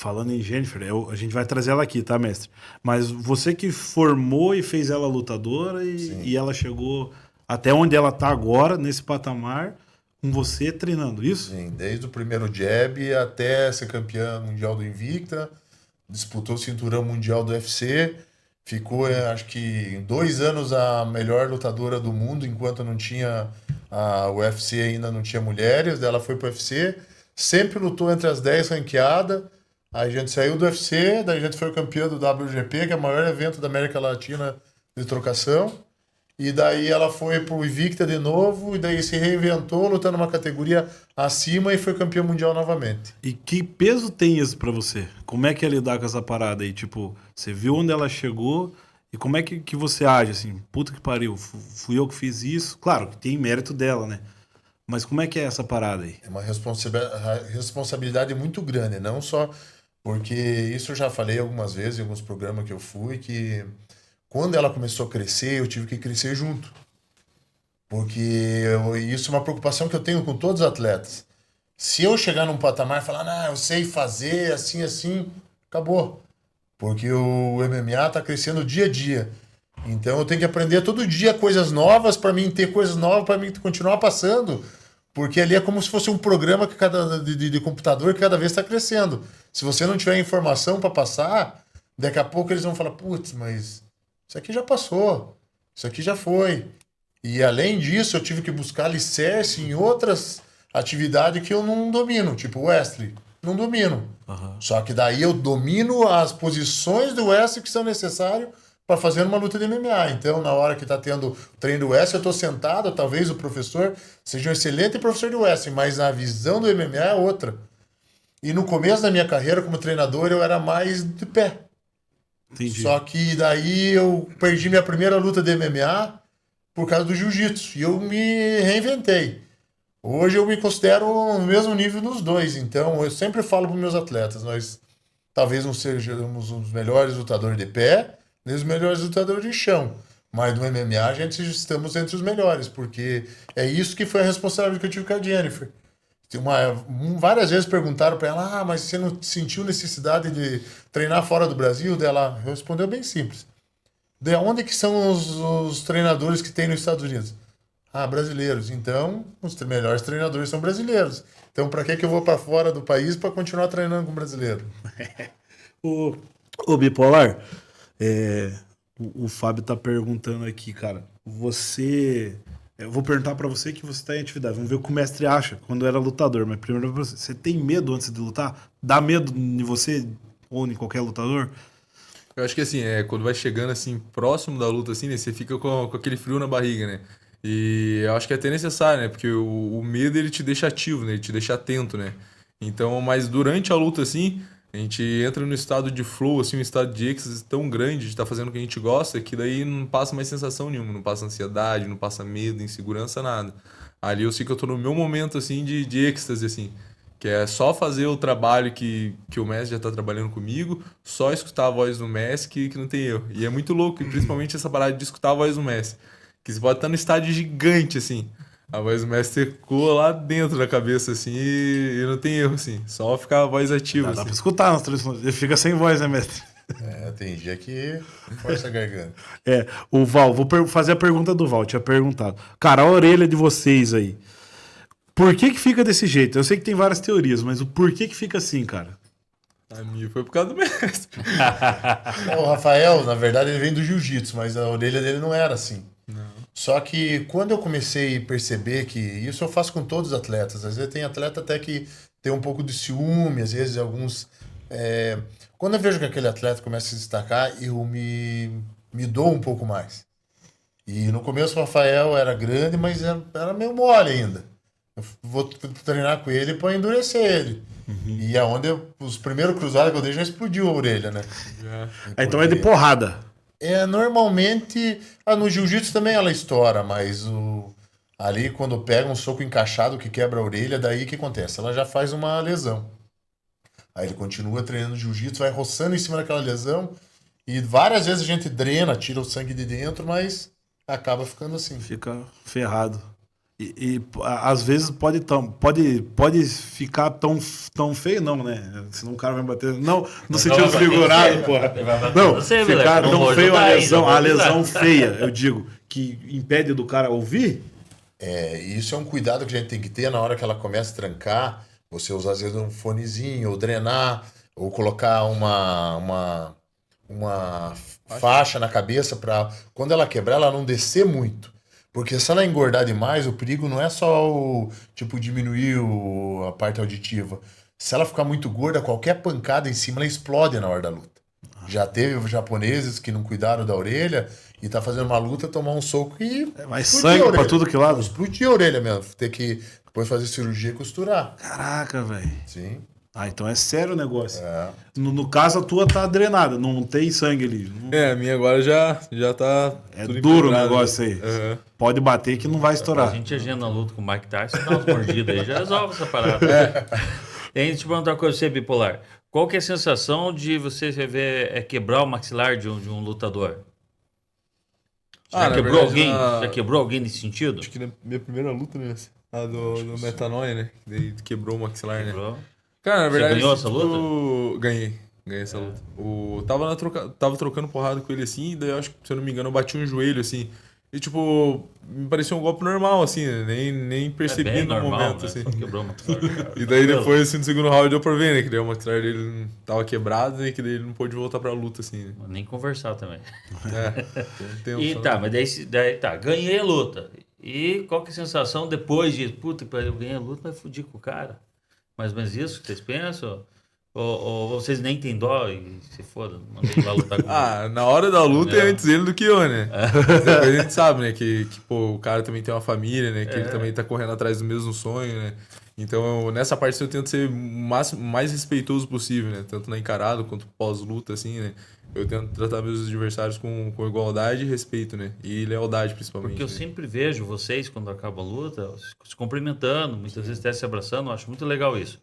Falando em Jennifer, a gente vai trazer ela aqui, tá, mestre? Mas você que formou e fez ela lutadora e Sim, ela chegou até onde ela tá agora, nesse patamar, com você treinando, isso? sim. Desde o primeiro jab até ser campeã mundial do Invicta, disputou o cinturão mundial do UFC, ficou, acho que, em 2 anos a melhor lutadora do mundo, enquanto não tinha o UFC ainda não tinha mulheres. Daí ela foi pro UFC, sempre lutou entre as 10 ranqueadas. Aí a gente saiu do UFC, daí a gente foi campeão do WGP, que é o maior evento da América Latina de trocação. E daí ela foi pro Invicta de novo, e daí se reinventou, lutando uma categoria acima e foi campeã mundial novamente. E que peso tem isso pra você? Como é que é lidar com essa parada aí? Tipo, você viu onde ela chegou e como é que você age assim? Puta que pariu, fui eu que fiz isso. Claro que tem mérito dela, né? Mas como é que é essa parada aí? É uma responsabilidade muito grande, não só porque isso eu já falei algumas vezes em alguns programas que eu fui, que quando ela começou a crescer, eu tive que crescer junto. Porque isso é uma preocupação que eu tenho com todos os atletas. Se eu chegar num patamar e falar, não, eu sei fazer assim, assim, acabou. Porque o MMA está crescendo dia a dia. Então eu tenho que aprender todo dia coisas novas para mim ter coisas novas para mim continuar passando. Porque ali é como se fosse um programa que de computador que cada vez está crescendo. Se você não tiver informação para passar, daqui a pouco eles vão falar, putz, mas isso aqui já passou, isso aqui já foi. E além disso, eu tive que buscar alicerce em outras atividades que eu não domino, tipo wrestling. Não domino. Aham. Só que daí eu domino as posições do wrestling que são necessárias para fazer uma luta de MMA. Então, na hora que está tendo treino do wrestling, eu estou sentado, talvez o professor seja um excelente professor de wrestling, mas a visão do MMA é outra. E no começo da minha carreira como treinador, eu era mais de pé. Entendi. Só que daí eu perdi minha primeira luta de MMA por causa do jiu-jitsu. E eu me reinventei. Hoje eu me considero no mesmo nível dos dois. Então eu sempre falo para os meus atletas: nós talvez não sejamos os melhores lutadores de pé, nem os melhores lutadores de chão. Mas no MMA a gente estamos entre os melhores, porque é isso que foi a responsabilidade que eu tive com a Jennifer. Várias vezes perguntaram para ela: mas você não sentiu necessidade de treinar fora do Brasil? Daí ela respondeu bem simples: de onde que são os treinadores que tem nos Estados Unidos? Ah, brasileiros. Então, os melhores treinadores são brasileiros. Então, para que eu vou para fora do país para continuar treinando com brasileiro? O, o Bipolar, o Fábio tá perguntando aqui, cara. Eu vou perguntar pra você que você tá em atividade. Vamos ver o que o mestre acha quando era lutador. Mas primeiro pra você. Você tem medo antes de lutar? Dá medo em você ou em qualquer lutador? Eu acho que assim, quando vai chegando assim, próximo da luta, assim, né? Você fica com aquele frio na barriga, né? E eu acho que é até necessário, né? Porque o medo ele te deixa ativo, né? Ele te deixa atento, né? Então, mas durante a luta, assim, a gente entra no estado de flow, assim, um estado de êxtase tão grande de estar fazendo o que a gente gosta, que daí não passa mais sensação nenhuma, não passa ansiedade, não passa medo, insegurança, nada. Ali eu sei que eu tô no meu momento, assim, de êxtase, assim. Que é só fazer o trabalho que o Messi já tá trabalhando comigo, só escutar a voz do Messi que não tem erro. E é muito louco, e principalmente essa parada de escutar a voz do Messi. Que você pode estar no estádio gigante, assim. A voz do Messi ecoa lá dentro da cabeça, assim, e não tem erro, assim. Só ficar a voz ativa, Dá pra assim. escutar nas transmissões. Ele fica sem voz, né, mestre? É, tem dia que força a garganta. O Val, fazer a pergunta do Val. Tinha perguntado. Cara, a orelha de vocês aí. Por que fica desse jeito? Eu sei que tem várias teorias, mas o porquê que fica assim, cara? A minha foi por causa do Messi. O Rafael, na verdade, ele vem do jiu-jitsu, mas a orelha dele não era assim. Não. Só que quando eu comecei a perceber que isso eu faço com todos os atletas, às vezes tem atleta até que tem um pouco de ciúme, às vezes alguns. é, Quando eu vejo que aquele atleta começa a se destacar, me dou um pouco mais. E no começo o Rafael era grande, mas era meio mole ainda. Eu vou treinar com ele para endurecer ele. E os primeiros cruzados que eu dei já explodiu a orelha, né? Já. Então é de Porque porrada. normalmente, no jiu-jitsu também ela estoura, mas ali quando pega um soco encaixado que quebra a orelha, daí o que acontece? Ela já faz uma lesão. Aí ele continua treinando jiu-jitsu, vai roçando em cima daquela lesão, e várias vezes a gente drena, tira o sangue de dentro, mas acaba ficando assim. Fica ferrado. Às vezes pode ficar tão feio, não, né? Senão o cara vai bater. Não, no sentido figurado, porra. Não, ficar tão feio a lesão feia, eu digo, que impede do cara ouvir. Isso é um cuidado que a gente tem que ter na hora que ela começa a trancar. Você usar, às vezes, um fonezinho, ou drenar, ou colocar uma faixa na cabeça para quando ela quebrar, ela não descer muito. Porque se ela engordar demais, o perigo não é só diminuir a parte auditiva. Se ela ficar muito gorda, qualquer pancada em cima, ela explode na hora da luta. Já teve japoneses que não cuidaram da orelha e tá fazendo uma luta, tomar um soco e... Vai sangue pra tudo que lado. Explodir a orelha mesmo. Ter que depois fazer cirurgia e costurar. Caraca, velho. Sim. Então é sério o negócio. No caso, a tua tá drenada, não tem sangue ali. A minha agora já tá. É duro o negócio aí. Uhum. Pode bater que não vai estourar. A gente agenda a luta com o Mike Tyson, dá umas mordidas aí, já resolve essa parada. E aí, te perguntar uma coisa, você bipolar. Qual que é a sensação de você ver quebrar o maxilar de um lutador? Já quebrou alguém nesse sentido? Acho que na minha primeira luta, né? A do Metanoia, né? Daí quebrou o maxilar, né? Cara, na verdade. Você ganhou essa luta? Ganhei essa luta. Tava trocando porrada com ele assim, e daí eu acho que, se eu não me engano, eu bati um joelho assim. E tipo, me parecia um golpe normal, assim, né? Nem percebi no normal, momento, né? assim. Só quebrou o maxilar, cara. E daí depois, assim, no segundo round deu pra ver, né? Que daí o maxilar dele tava quebrado, né? Que daí ele não pôde voltar pra luta, assim, né? Nem conversar também. Tem Mas daí ganhei a luta. E qual que é a sensação depois de, puta, eu ganhei a luta, mas fudi com o cara? Mais ou menos isso que vocês pensam? Ou vocês nem têm dó e se foda, mandei lá lutar com ele? Na hora da luta é antes ele do que eu, né? Depois a gente sabe, né? Que pô, o cara também tem uma família, né? Que ele também tá correndo atrás do mesmo sonho, né? Então, nessa parte eu tento ser o mais respeitoso possível, né? Tanto na encarada quanto pós-luta, assim, né? Eu tento tratar meus adversários com igualdade e respeito, né? E lealdade, principalmente. Porque eu sempre vejo vocês, quando acaba a luta, se cumprimentando, muitas vezes até se abraçando, eu acho muito legal isso.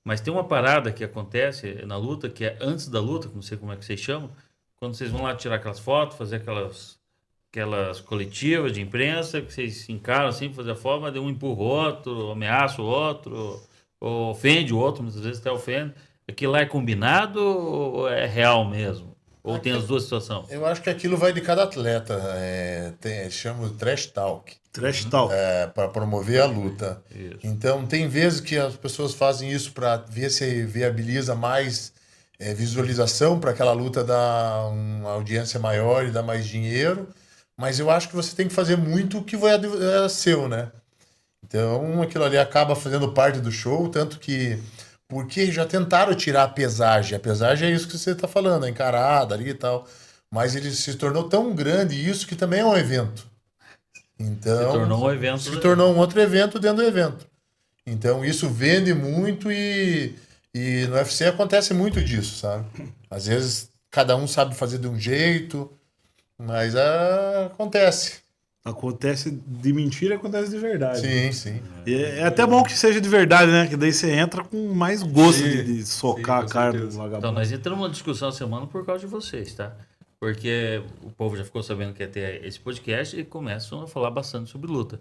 Mas tem uma parada que acontece na luta, que é antes da luta, não sei como é que vocês chamam, quando vocês vão lá tirar aquelas fotos, fazer aquelas coletivas de imprensa, que vocês se encaram assim, fazer a foto, mas um empurra o outro, ameaça o outro, ou ofende o outro, muitas vezes até ofende. Aquilo lá é combinado ou é real mesmo? Ou tem as duas situações? Eu acho que aquilo vai de cada atleta. Chama de trash talk. Trash talk. Para promover a luta. Isso. Então, tem vezes que as pessoas fazem isso para ver se viabiliza mais visualização para aquela luta dar uma audiência maior e dar mais dinheiro. Mas eu acho que você tem que fazer muito o que é seu, né? Então, aquilo ali acaba fazendo parte do show, tanto que... Porque já tentaram tirar a pesagem. A pesagem é isso que você está falando, a encarada ali e tal. Mas ele se tornou tão grande isso que também é um evento. Então, Se tornou um evento. Se tornou um outro evento dentro do evento. Então, isso vende muito e no UFC acontece muito disso, sabe? Às vezes, cada um sabe fazer de um jeito, mas acontece. Acontece de mentira, acontece de verdade. Sim, sim. E é até bom que seja de verdade, né? Que daí você entra com mais gosto de socar a cara do vagabundo. Então, nós entramos numa discussão essa semana por causa de vocês, tá? Porque o povo já ficou sabendo que ia ter esse podcast e começam a falar bastante sobre luta.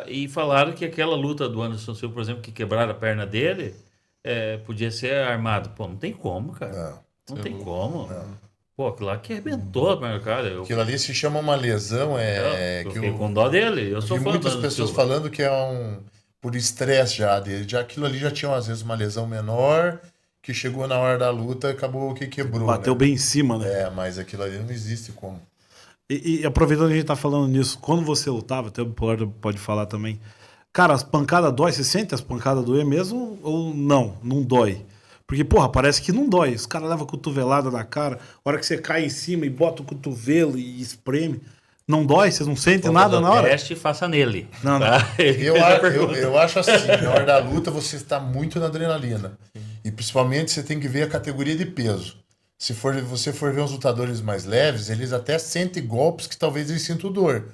E falaram que aquela luta do Anderson Silva, por exemplo, que quebraram a perna dele, podia ser armado. Pô, não tem como, cara. Não tem como. Pô, aquilo lá que arrebentou a perna do cara. Aquilo ali se chama uma lesão. Eu fiquei com dó dele. Eu sou vi fã do muitas Anderson pessoas Silva. falando que é por estresse já dele. Já aquilo ali já tinha, às vezes, uma lesão menor, que chegou na hora da luta e acabou que quebrou. Bateu né? bem em cima, né? Mas aquilo ali não existe como. E aproveitando que a gente tá falando nisso, quando você lutava, até o Bipolar pode falar também, cara, as pancadas dói? Você sente as pancadas doer mesmo ou não? Não dói? Porque, porra, parece que não dói. Os caras levam a cotovelada na cara, a hora que você cai em cima e bota o cotovelo e espreme. Não dói? Vocês não sentem nada na hora? Teste e faça nele. Não, não. Tá? Eu acho assim, na hora da luta você está muito na adrenalina. E principalmente você tem que ver a categoria de peso. Se você for ver os lutadores mais leves, eles até sentem golpes que talvez eles sintam dor.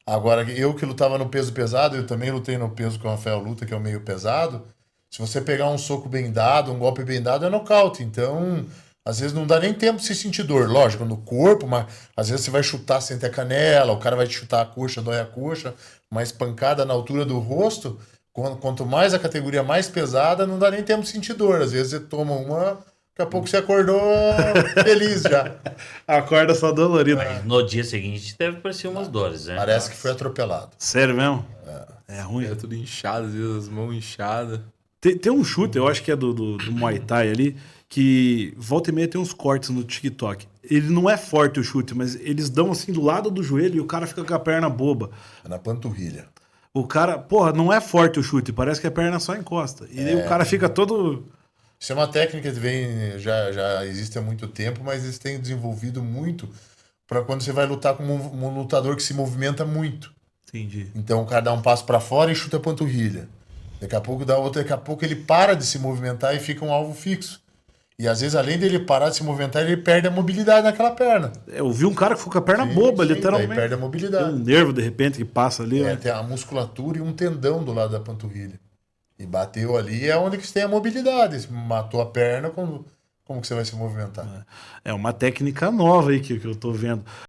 Agora, eu que lutava no peso pesado, eu também lutei no peso que o Rafael luta, que é o meio pesado. Se você pegar um soco bem dado, um golpe bem dado, é nocaute. Então, Às vezes não dá nem tempo de se sentir dor. Lógico, no corpo, mas às vezes você vai chutar sem ter canela, o cara vai te chutar a coxa, dói a coxa, mas pancada na altura do rosto, quanto mais a categoria mais pesada, não dá nem tempo de sentir dor. Às vezes você toma uma, daqui a pouco você acordou feliz já. Acorda só dolorido. No dia seguinte deve parecer umas dores, né? Parece que foi atropelado. Sério mesmo? É ruim. É tudo inchado, às vezes as mãos inchadas. Tem um chute, eu acho que é do Muay Thai ali, que volta e meia tem uns cortes no TikTok. Ele não é forte o chute, mas eles dão assim do lado do joelho e o cara fica com a perna boba. É na panturrilha. O cara, porra, não é forte o chute, parece que a perna só encosta. E aí o cara fica todo. Isso é uma técnica que já existe há muito tempo, mas eles têm desenvolvido muito para quando você vai lutar com um lutador que se movimenta muito. Entendi. Então o cara dá um passo para fora e chuta a panturrilha. Daqui a pouco dá outro, daqui a pouco ele para de se movimentar e fica um alvo fixo. E às vezes, além dele parar de se movimentar, ele perde a mobilidade naquela perna. Eu vi um cara que ficou com a perna boba, Sim, literalmente. daí perde a Tem mobilidade. um nervo, de repente, que passa ali. Né? Tem a musculatura e um tendão do lado da panturrilha. E bateu ali é onde que você tem a mobilidade. Se matou a perna, como que você vai se movimentar? É uma técnica nova aí que eu tô vendo.